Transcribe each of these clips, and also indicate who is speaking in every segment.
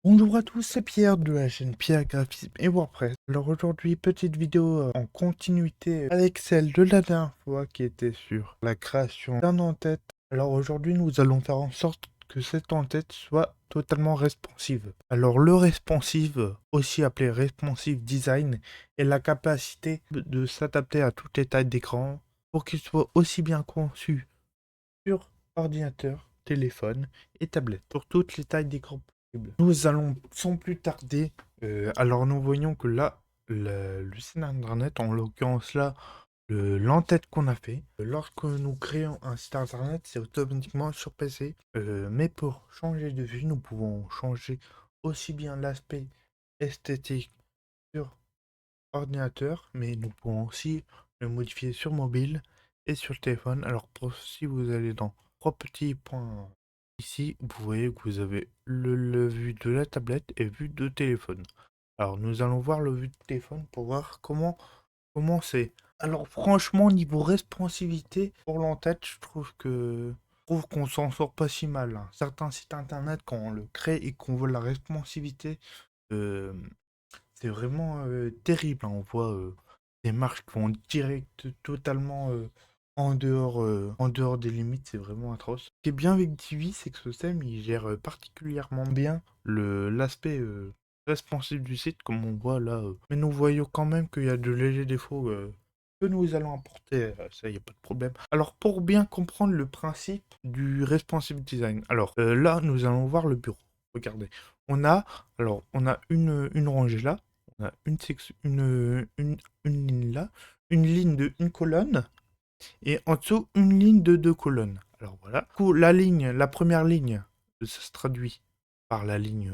Speaker 1: Bonjour à tous, c'est Pierre de la chaîne Pierre Graphisme et WordPress. Alors aujourd'hui, petite vidéo en continuité avec celle de la dernière fois qui était sur la création d'un en-tête. Alors aujourd'hui, nous allons faire en sorte que cette en-tête soit totalement responsive. Alors le responsive, aussi appelé responsive design, est la capacité de s'adapter à toutes les tailles d'écran pour qu'il soit aussi bien conçu sur ordinateur, téléphone et tablette, pour toutes les tailles d'écran possibles. Nous allons sans plus tarder, alors nous voyons que là, le site internet, en l'occurrence là, l'entête qu'on a fait, lorsque nous créons un site internet, c'est automatiquement sur PC, mais pour changer de vue, nous pouvons changer aussi bien l'aspect esthétique sur ordinateur, mais nous pouvons aussi le modifier sur mobile et sur le téléphone. Alors si vous allez dans trois petits points ici, vous voyez que vous avez le vue de la tablette et vue de téléphone. Alors nous allons voir le vue de téléphone pour voir comment c'est. Alors franchement, niveau responsivité pour l'entête, je trouve qu'on s'en sort pas si mal, hein. Certains sites internet, quand on le crée et qu'on voit la responsivité, euh, c'est vraiment terrible, hein. On voit des marches qui vont direct totalement en dehors des limites, c'est vraiment atroce. Ce qui est bien avec Divi, c'est que ce système, il gère particulièrement bien l'aspect responsive du site, comme on voit là. Mais nous voyons quand même qu'il y a de légers défauts que nous allons apporter, ça, il n'y a pas de problème. Alors, pour bien comprendre le principe du responsive design, alors là, nous allons voir le bureau. Regardez, on a une rangée là, on a une ligne là, une ligne de une colonne, et en dessous, une ligne de deux colonnes. Alors voilà. Du coup, la première ligne, ça se traduit par la ligne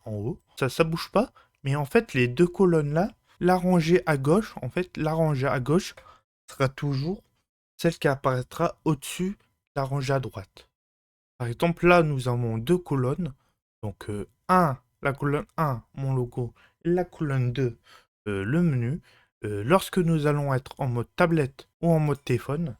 Speaker 1: en haut. Ça bouge pas, mais en fait, les deux colonnes là, la rangée à gauche, en fait, la rangée à gauche sera toujours celle qui apparaîtra au-dessus de la rangée à droite. Par exemple, là, nous avons deux colonnes. Donc, la colonne 1, mon logo, la colonne 2, le menu. Lorsque nous allons être en mode tablette ou en mode téléphone,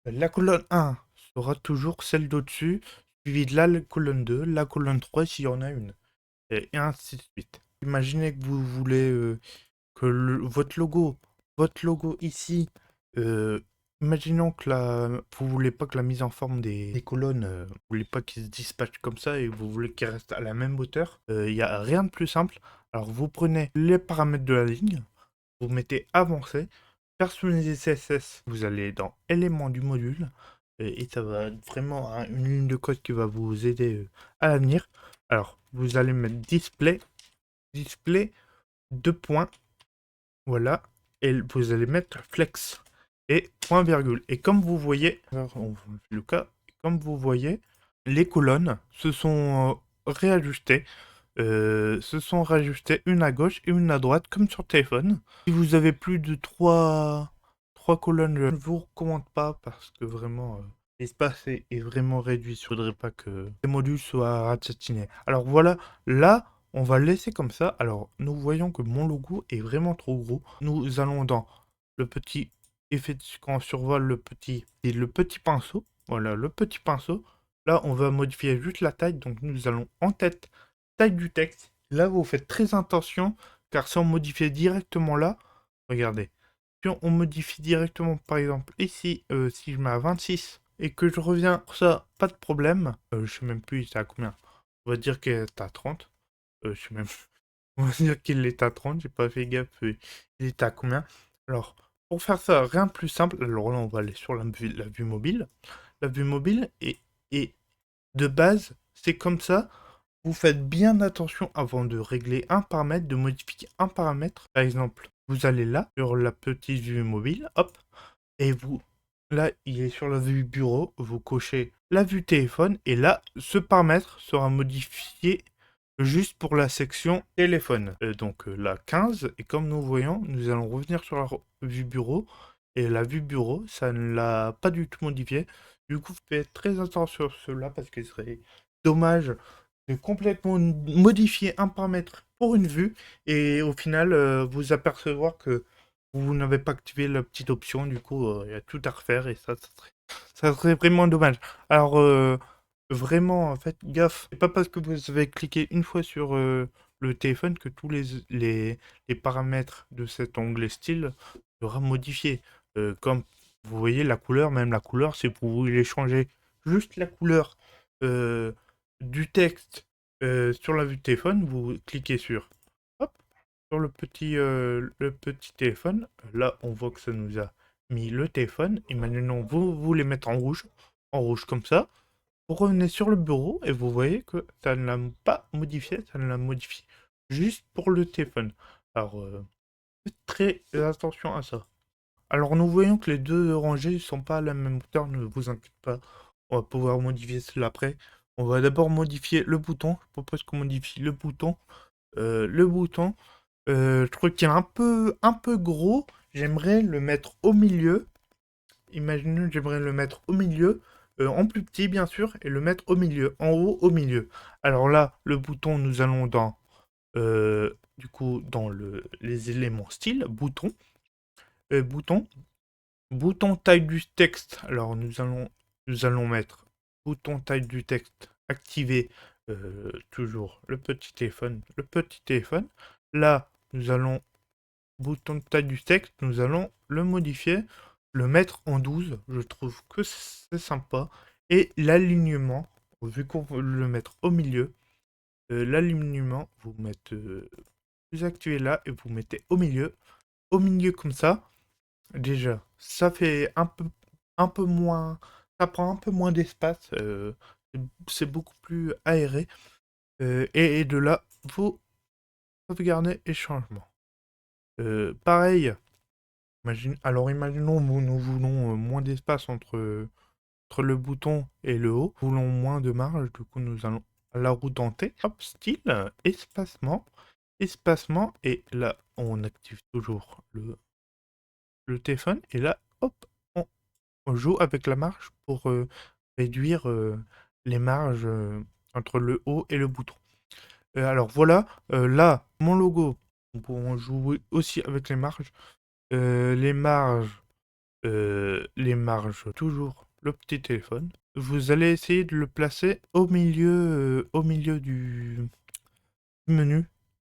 Speaker 1: la colonne 1 sera toujours celle d'au-dessus, suivie de la colonne 2, la colonne 3 s'il y en a une, et ainsi de suite. Imaginez que vous voulez que votre logo ici, euh, imaginons que vous voulez pas que la mise en forme des colonnes, vous voulez pas qu'ils se dispatchent comme ça et vous voulez qu'ils restent à la même hauteur, il n'y a rien de plus simple. Alors vous prenez les paramètres de la ligne, vous mettez avancé, personnaliser CSS, vous allez dans éléments du module, et ça va être vraiment une ligne de code qui va vous aider à l'avenir. Alors vous allez mettre display, deux points, voilà, et vous allez mettre flex et point virgule. Et comme vous voyez, alors, on fait le cas, comme vous voyez, les colonnes se sont réajustées. Une à gauche et une à droite, comme sur téléphone. Si vous avez plus de trois colonnes, je ne vous recommande pas parce que vraiment l'espace est vraiment réduit. Il ne faudrait pas que les modules soient ratatinés. Alors voilà, là, on va laisser comme ça. Alors, nous voyons que mon logo est vraiment trop gros. Nous allons dans le petit effet quand on survole le petit pinceau. Voilà, le petit pinceau. Là, on va modifier juste la taille. Donc, nous allons en tête, taille du texte. Là, vous faites très attention, car si on modifiait directement là, regardez, si on modifie directement, par exemple, ici, si je mets à 26 et que je reviens pour ça, pas de problème. Je sais même plus, c'est à combien. On va dire qu'il est à 30. Je sais même On va dire qu'il est à 30, j'ai pas fait gaffe. Il est à combien? Alors, pour faire ça, rien de plus simple. Alors là, on va aller sur la vue mobile. La vue mobile est de base, c'est comme ça. Vous faites bien attention avant de régler un paramètre, de modifier un paramètre. Par exemple, vous allez là, sur la petite vue mobile, hop, et là, il est sur la vue bureau, vous cochez la vue téléphone, et là, ce paramètre sera modifié juste pour la section téléphone. Donc la 15, et comme nous voyons, nous allons revenir sur la vue bureau, et la vue bureau, ça ne l'a pas du tout modifié. Du coup, faites très attention sur cela, parce qu'il serait dommage de complètement modifier un paramètre pour une vue, et au final, vous apercevoir que vous n'avez pas activé la petite option, du coup, il y a tout à refaire, et ça serait vraiment dommage. Alors, Vraiment, en fait, gaffe. C'est pas parce que vous avez cliqué une fois sur le téléphone que tous les paramètres de cet onglet style sera modifié. Comme vous voyez la couleur, même la couleur, c'est pour vous les changer juste la couleur euh, du texte sur la vue de téléphone, vous cliquez hop, sur le petit téléphone. Là, on voit que ça nous a mis le téléphone. Et maintenant, vous voulez mettre en rouge comme ça. Vous revenez sur le bureau et vous voyez que ça ne l'a pas modifié, ça ne l'a modifié juste pour le téléphone. Alors, faites très attention à ça. Alors, nous voyons que les deux rangées ne sont pas à la même hauteur, ne vous inquiétez pas. On va pouvoir modifier cela après. On va d'abord modifier le bouton. Je propose qu'on modifie le bouton. Je trouve qu'il est un peu gros. J'aimerais le mettre au milieu. Imaginez, j'aimerais le mettre au milieu, en plus petit bien sûr, et le mettre au milieu, en haut, au milieu. Alors là, le bouton, nous allons dans, du coup, dans les éléments style, bouton, bouton, bouton taille du texte. Alors nous allons mettre bouton taille du texte activé, toujours le petit téléphone. Là, nous allons bouton de taille du texte, nous allons le modifier, le mettre en 12. Je trouve que c'est sympa. Et l'alignement, vu qu'on veut le mettre au milieu, l'alignement, vous activez là et vous mettez au milieu comme ça. Déjà, ça fait un peu moins, ça prend un peu moins d'espace, c'est beaucoup plus aéré. Et de là, vous sauvegardez et changement. Pareil, alors imaginons nous voulons moins d'espace entre le bouton et le haut. Nous voulons moins de marge, du coup nous allons à la roue dentée. Hop, style, espacement, espacement, et là on active toujours le téléphone, et là, hop, on joue avec la marge pour réduire les marges entre le haut et le bouton. Alors voilà, là, mon logo, nous pouvons jouer aussi avec les marges. Les marges, toujours le petit téléphone. Vous allez essayer de le placer au milieu du menu,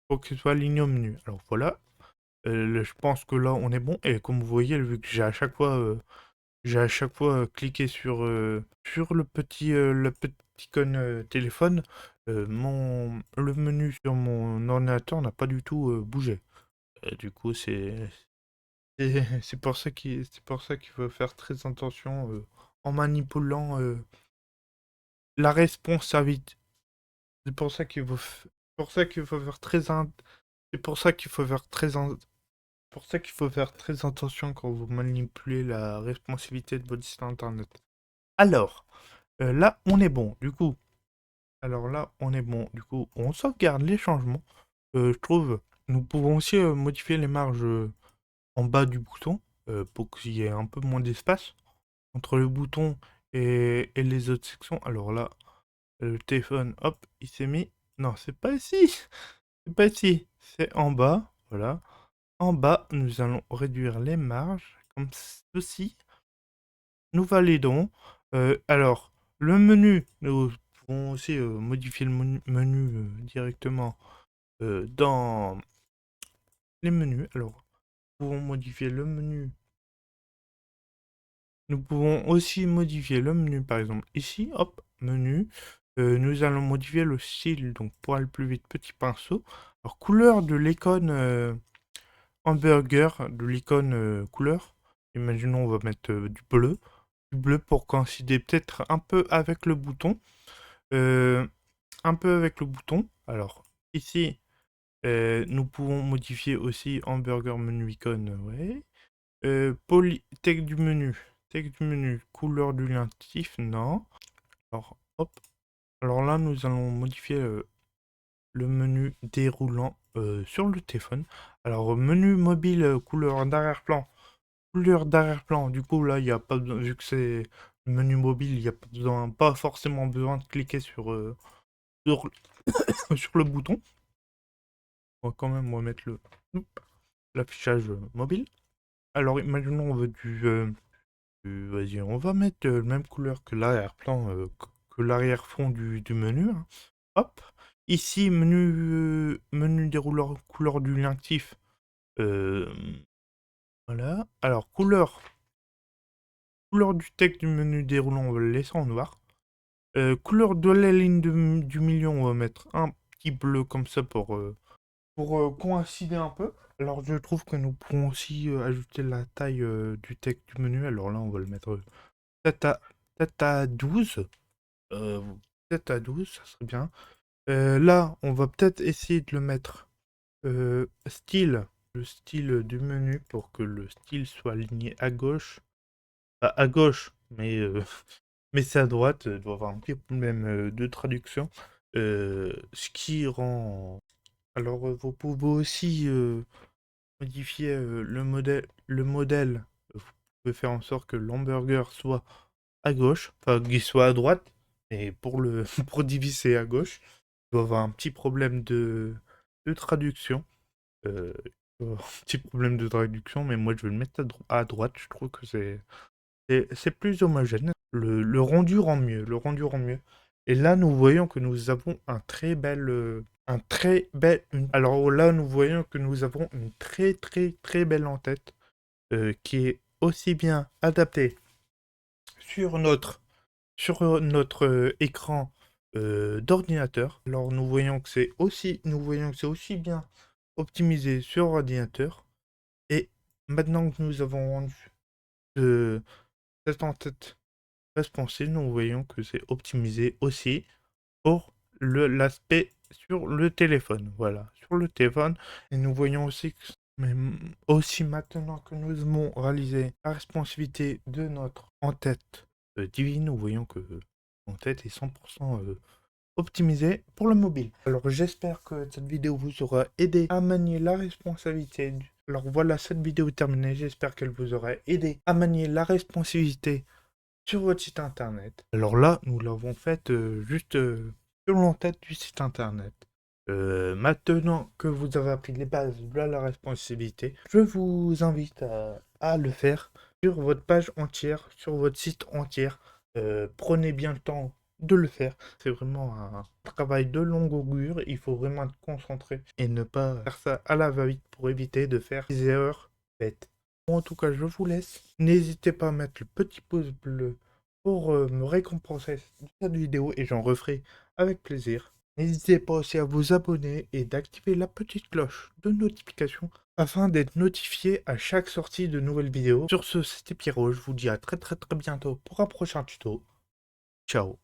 Speaker 1: pour qu'il soit aligné au menu. Alors voilà, je pense que là on est bon. Et comme vous voyez, vu que j'ai à chaque fois cliqué sur le petit icône téléphone, le menu sur mon ordinateur n'a pas du tout bougé. Du coup, c'est pour ça qu'il faut faire très attention en manipulant la responsabilité. C'est pour ça qu'il faut, pour ça qu'il faut faire c'est pour ça qu'il faut faire pour ça qu'il faut faire très attention quand vous manipulez la responsabilité de votre site internet. Alors, là, on est bon. Du coup, on sauvegarde les changements. Je trouve, nous pouvons aussi modifier les marges en bas du bouton pour qu'il y ait un peu moins d'espace entre le bouton et les autres sections. Alors là, le téléphone, hop, il s'est mis. Non, c'est pas ici. C'est pas ici. C'est en bas. Voilà. En bas, nous allons réduire les marges comme ceci. Nous validons. Alors, le menu, nous pouvons aussi modifier le menu directement dans les menus. Alors, nous pouvons modifier le menu. Nous pouvons aussi modifier le menu, par exemple, ici, hop, menu. Nous allons modifier le style, donc pour aller plus vite, petit pinceau. Alors, couleur de l'icône hamburger, de l'icône couleur. Imaginons, on va mettre du bleu. Du bleu pour coïncider peut-être un peu avec le bouton. Euh, un peu avec le bouton. Alors, ici, nous pouvons modifier aussi hamburger menu icône, ouais. Texte du menu. Texte du menu. Couleur du liatif, non. Alors, hop. Alors là, nous allons modifier le menu déroulant sur le téléphone. Alors, menu mobile, couleur d'arrière-plan. Couleur d'arrière-plan. Du coup, là, il n'y a pas besoin, vu que c'est le menu mobile, il n'y a pas besoin, pas forcément besoin de cliquer sur, sur le bouton. On va quand même remettre l'affichage mobile. Alors, imaginons on veut vas-y, on va mettre la même couleur que l'arrière-plan, l'arrière-fond du menu, hein. Hop. Ici, menu déroulant couleur du linctif. Euh, voilà. Alors, couleur du texte du menu déroulant, on va le laisser en noir. Couleur de la ligne du milieu, on va mettre un petit bleu comme ça pour coïncider un peu. Alors, je trouve que nous pourrons aussi ajouter la taille du texte du menu. Alors là, on va le mettre peut-être à, peut-être à 12. Euh, peut-être à 12, ça serait bien. Là, on va peut-être essayer de le mettre style, le style du menu pour que le style soit aligné à gauche. À gauche, mais, mais c'est à droite, il doit avoir un petit problème de traduction. Ce qui rend... Alors, vous pouvez aussi modifier le modèle. Vous pouvez faire en sorte que l'hamburger soit à gauche, enfin qu'il soit à droite, et pour diviser à gauche, il doit avoir un petit problème de traduction. Il doit avoir un petit problème de traduction, mais moi je vais le mettre à droite, je trouve que c'est plus homogène. Le rendu rend mieux, le rendu rend mieux. Et là, nous voyons que nous avons alors là, nous voyons que nous avons une très très très belle en-tête qui est aussi bien adaptée sur notre écran d'ordinateur. Alors nous voyons que c'est aussi bien optimisé sur ordinateur. Et maintenant que nous avons rendu euh, cette en-tête responsive, nous voyons que c'est optimisé aussi pour l'aspect sur le téléphone. Voilà, sur le téléphone. Et nous voyons aussi que aussi maintenant que nous avons réalisé la responsivité de notre en-tête divine, nous voyons que en-tête est 100% optimisé pour le mobile. Alors j'espère que cette vidéo vous aura aidé à manier la responsabilité. Alors voilà, cette vidéo est terminée. J'espère qu'elle vous aura aidé à manier la responsabilité sur votre site internet. Alors là, nous l'avons fait juste sur l'entête du site internet. Maintenant que vous avez appris les bases de la responsabilité, je vous invite à le faire sur votre page entière, sur votre site entier. Prenez bien le temps de le faire. C'est vraiment un travail de longue augure. Il faut vraiment être concentré et ne pas faire ça à la va-vite pour éviter de faire des erreurs bêtes. Bon, en tout cas, je vous laisse. N'hésitez pas à mettre le petit pouce bleu pour me récompenser de cette vidéo et j'en referai avec plaisir. N'hésitez pas aussi à vous abonner et d'activer la petite cloche de notification afin d'être notifié à chaque sortie de nouvelles vidéos. Sur ce, c'était Pierrot, je vous dis à très très très bientôt pour un prochain tuto. Ciao.